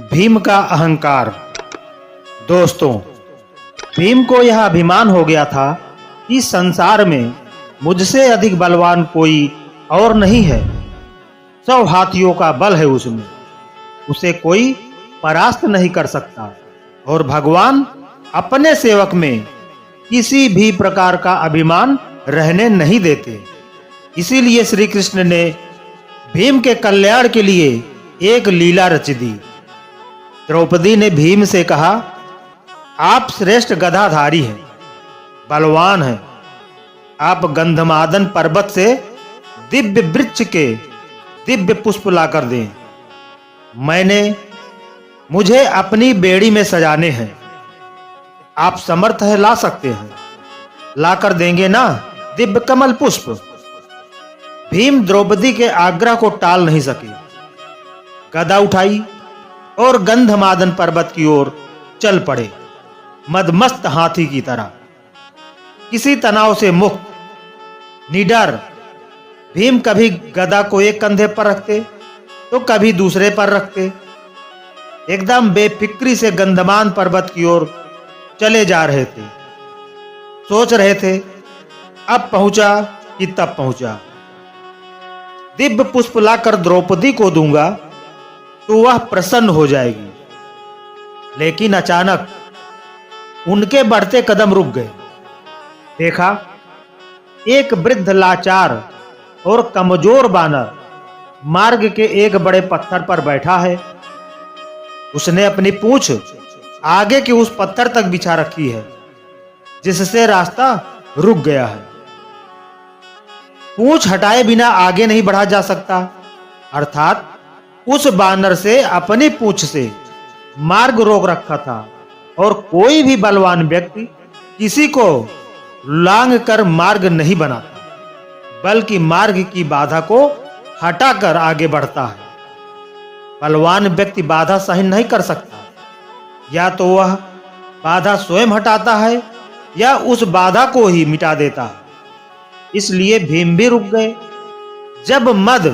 भीम का अहंकार। दोस्तों, भीम को यह अभिमान हो गया था कि संसार में मुझसे अधिक बलवान कोई और नहीं है। 100 हाथियों का बल है उसमें, उसे कोई परास्त नहीं कर सकता। और भगवान अपने सेवक में किसी भी प्रकार का अभिमान रहने नहीं देते। इसीलिए श्री कृष्ण ने भीम के कल्याण के लिए एक लीला रच दी। द्रौपदी ने भीम से कहा, आप श्रेष्ठ गदाधारी हैं, बलवान हैं। आप गंधमादन पर्वत से दिव्य वृक्ष के दिव्य पुष्प लाकर दें। मुझे अपनी बेड़ी में सजाने हैं। आप समर्थ है, ला सकते हैं, लाकर देंगे ना दिव्य कमल पुष्प। भीम द्रौपदी के आग्रह को टाल नहीं सके। गदा उठाई और गंधमादन पर्वत की ओर चल पड़े, मदमस्त हाथी की तरह। किसी तनाव से मुक्त, निडर भीम कभी गदा को एक कंधे पर रखते तो कभी दूसरे पर रखते। एकदम बेफिक्री से गंधमान पर्वत की ओर चले जा रहे थे। सोच रहे थे, अब पहुंचा कि तब पहुंचा। दिव्य पुष्प लाकर द्रौपदी को दूंगा तो वह प्रसन्न हो जाएगी। लेकिन अचानक उनके बढ़ते कदम रुक गए। देखा, एक वृद्ध लाचार और कमजोर बानर मार्ग के एक बड़े पत्थर पर बैठा है। उसने अपनी पूंछ आगे के उस पत्थर तक बिछा रखी है जिससे रास्ता रुक गया है। पूंछ हटाए बिना आगे नहीं बढ़ा जा सकता, अर्थात उस बानर से अपनी पूंछ से मार्ग रोक रखा था। और कोई भी बलवान व्यक्ति किसी को लांग कर मार्ग नहीं बनाता, बल्कि मार्ग की बाधा को हटाकर आगे बढ़ता है। बलवान व्यक्ति बाधा सहन नहीं कर सकता, या तो वह बाधा स्वयं हटाता है या उस बाधा को ही मिटा देता है। इसलिए भीम भी रुक गए। जब मद,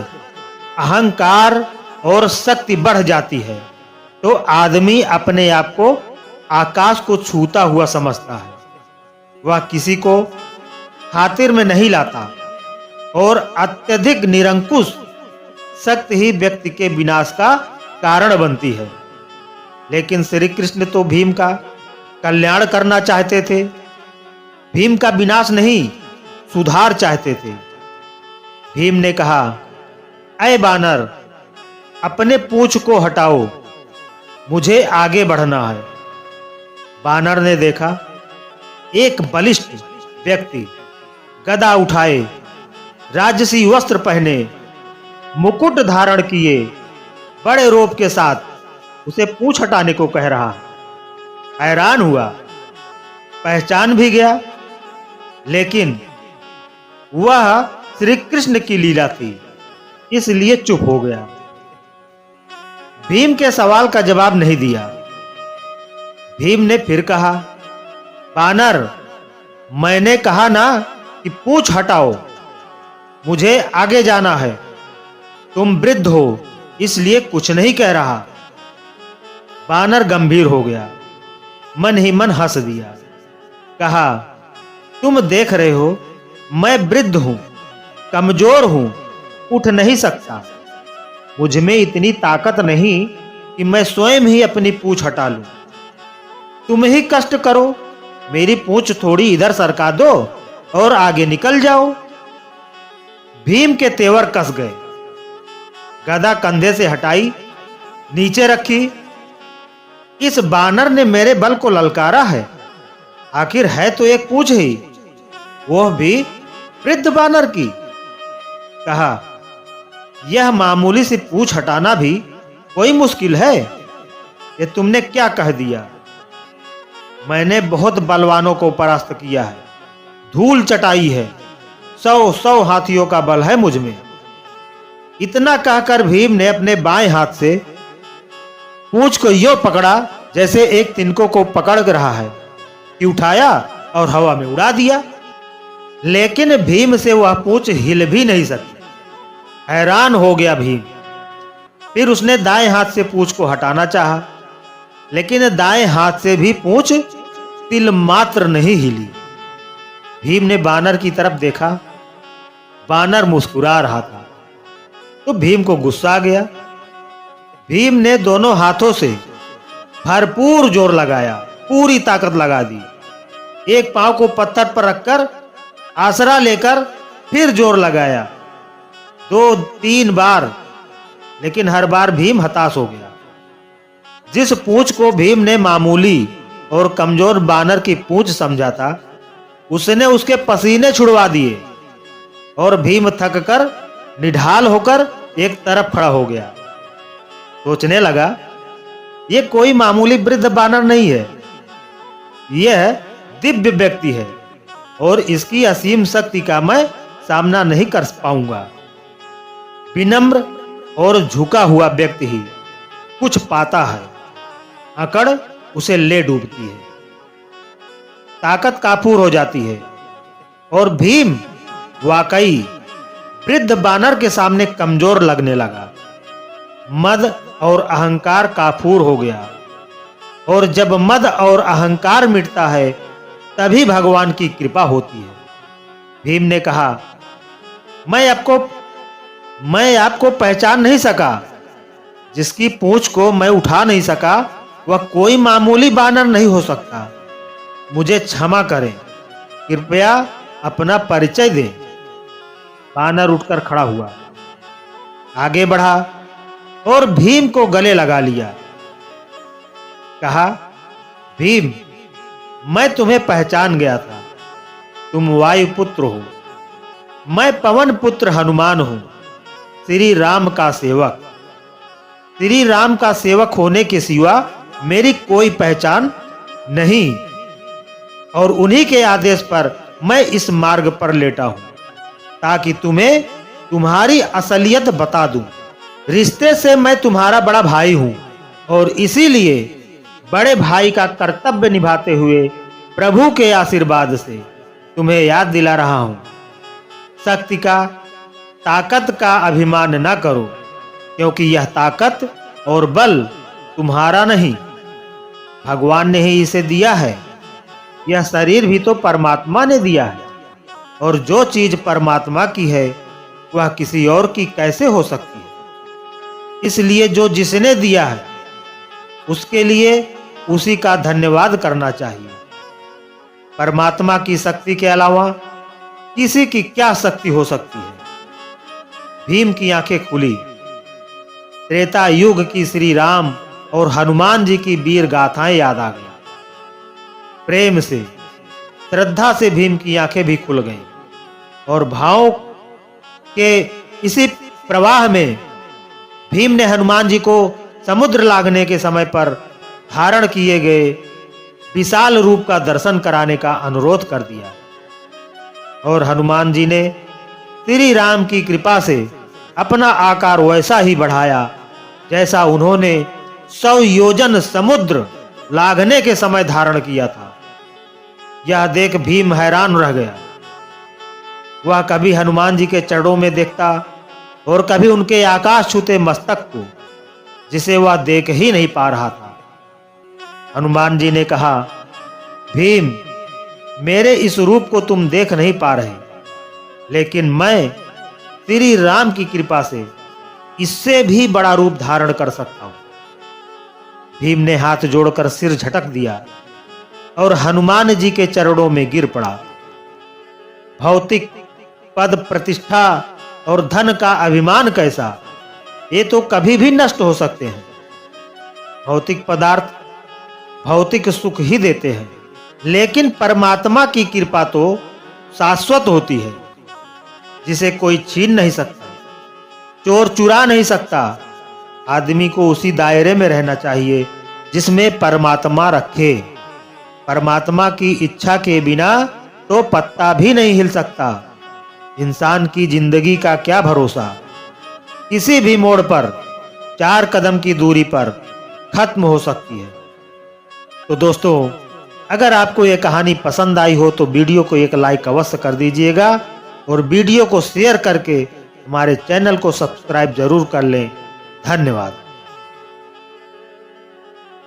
अहंकार और शक्ति बढ़ जाती है तो आदमी अपने आप को आकाश को छूता हुआ समझता है। वह किसी को खातिर में नहीं लाता और अत्यधिक निरंकुश शक्ति ही व्यक्ति के विनाश का कारण बनती है। लेकिन श्री कृष्ण तो भीम का कल्याण करना चाहते थे। भीम का विनाश नहीं, सुधार चाहते थे। भीम ने कहा, ऐ बानर, अपने पूंछ को हटाओ, मुझे आगे बढ़ना है। बानर ने देखा, एक बलिष्ठ व्यक्ति गदा उठाए, राजसी वस्त्र पहने, मुकुट धारण किए, बड़े रोब के साथ उसे पूंछ हटाने को कह रहा है। हैरान हुआ, पहचान भी गया, लेकिन वह श्री कृष्ण की लीला थी, इसलिए चुप हो गया। भीम के सवाल का जवाब नहीं दिया। भीम ने फिर कहा, बानर, मैंने कहा ना कि पूंछ हटाओ, मुझे आगे जाना है। तुम वृद्ध हो, इसलिए कुछ नहीं कह रहा। बानर गंभीर हो गया, मन ही मन हंस दिया। कहा, तुम देख रहे हो, मैं वृद्ध हूं, कमजोर हूं, उठ नहीं सकता। मुझ में इतनी ताकत नहीं कि मैं स्वयं ही अपनी पूंछ हटा लूं। तुम ही कष्ट करो, मेरी पूंछ थोड़ी इधर सरका दो और आगे निकल जाओ। भीम के तेवर कस गए। गदा कंधे से हटाई, नीचे रखी। इस बानर ने मेरे बल को ललकारा है। आखिर है तो एक पूंछ ही, वह भी वृद्ध बानर की। कहा, यह मामूली सी पूंछ हटाना भी कोई मुश्किल है? ये तुमने क्या कह दिया? मैंने बहुत बलवानों को परास्त किया है, धूल चटाई है। 100 हाथियों का बल है मुझ में। इतना कहकर भीम ने अपने बाएं हाथ से पूंछ को यूं पकड़ा जैसे एक तिनकों को पकड़ रहा है, कि उठाया और हवा में उड़ा दिया। लेकिन भीम से वह पूंछ हिल भी नहीं सकी। हैरान हो गया भीम। फिर उसने दाएं हाथ से पूंछ को हटाना चाहा, लेकिन दाएं हाथ से भी पूंछ तिल मात्र नहीं हिली। भीम ने बानर की तरफ देखा। बानर मुस्कुरा रहा था, तो भीम को गुस्सा आ गया। भीम ने दोनों हाथों से भरपूर जोर लगाया, पूरी ताकत लगा दी। एक पांव को पत्थर पर रखकर आसरा लेकर फिर जोर लगाया, 2-3 बार, लेकिन हर बार भीम हताश हो गया। जिस पूंछ को भीम ने मामूली और कमजोर बानर की पूंछ समझा था, उसने उसके पसीने छुड़वा दिए और भीम थककर निढाल होकर एक तरफ खड़ा हो गया। सोचने लगा, यह कोई मामूली वृद्ध बानर नहीं है, यह दिव्य व्यक्ति है और इसकी असीम शक्ति का मैं सामना नहीं कर पाऊंगा। विनम्र और झुका हुआ व्यक्ति ही कुछ पाता है, अकड़ उसे ले डूबती है। ताकत काफूर हो जाती है और भीम वाकई वृद्ध बानर के सामने कमजोर लगने लगा। मद और अहंकार काफूर हो गया, और जब मद और अहंकार मिटता है तभी भगवान की कृपा होती है। भीम ने कहा, मैं आपको पहचान नहीं सका। जिसकी पूंछ को मैं उठा नहीं सका वह कोई मामूली बानर नहीं हो सकता। मुझे क्षमा करें, कृपया अपना परिचय दें। बानर उठकर खड़ा हुआ, आगे बढ़ा और भीम को गले लगा लिया। कहा, भीम, मैं तुम्हें पहचान गया था। तुम वायुपुत्र हो। मैं पवन पुत्र हनुमान हूं, श्री राम का सेवक। श्री राम का सेवक होने के सिवा मेरी कोई पहचान नहीं, और उन्हीं के आदेश पर मैं इस मार्ग पर लेटा हूं, ताकि तुम्हें तुम्हारी असलियत बता दूं। रिश्ते से मैं तुम्हारा बड़ा भाई हूं, और इसीलिए बड़े भाई का कर्तव्य निभाते हुए प्रभु के आशीर्वाद से तुम्हें याद दिला रहा हूं। शक्ति का, ताकत का अभिमान न करो, क्योंकि यह ताकत और बल तुम्हारा नहीं, भगवान ने ही इसे दिया है। यह शरीर भी तो परमात्मा ने दिया है, और जो चीज परमात्मा की है वह किसी और की कैसे हो सकती है। इसलिए जो जिसने दिया है उसके लिए उसी का धन्यवाद करना चाहिए। परमात्मा की शक्ति के अलावा किसी की क्या शक्ति हो सकती है। भीम की आंखें खुली। त्रेता युग की श्री राम और हनुमान जी की वीर गाथाएं याद आ गई। प्रेम से, श्रद्धा से भीम की आंखें भी खुल गईं, और भाव के इसी प्रवाह में भीम ने हनुमान जी को समुद्र लागने के समय पर धारण किए गए विशाल रूप का दर्शन कराने का अनुरोध कर दिया। और हनुमान जी ने श्री राम की कृपा से अपना आकार वैसा ही बढ़ाया जैसा उन्होंने 100 योजन समुद्र लागने के समय धारण किया था। यह देख भीम हैरान रह गया। वह कभी हनुमान जी के चरणों में देखता और कभी उनके आकाश छूते मस्तक को, जिसे वह देख ही नहीं पा रहा था। हनुमान जी ने कहा, भीम, मेरे इस रूप को तुम देख नहीं पा रहे, लेकिन मैं श्री राम की कृपा से इससे भी बड़ा रूप धारण कर सकता हूं। भीम ने हाथ जोड़कर सिर झटक दिया और हनुमान जी के चरणों में गिर पड़ा। भौतिक पद, प्रतिष्ठा और धन का अभिमान कैसा, ये तो कभी भी नष्ट हो सकते हैं। भौतिक पदार्थ भौतिक सुख ही देते हैं, लेकिन परमात्मा की कृपा तो शाश्वत होती है, जिसे कोई छीन नहीं सकता, चोर चुरा नहीं सकता। आदमी को उसी दायरे में रहना चाहिए जिसमें परमात्मा रखे। परमात्मा की इच्छा के बिना तो पत्ता भी नहीं हिल सकता। इंसान की जिंदगी का क्या भरोसा, किसी भी मोड़ पर 4 कदम की दूरी पर खत्म हो सकती है। तो दोस्तों, अगर आपको यह कहानी पसंद आई हो तो वीडियो को एक लाइक अवश्य कर दीजिएगा, और वीडियो को शेयर करके हमारे चैनल को सब्सक्राइब जरूर कर लें, धन्यवाद।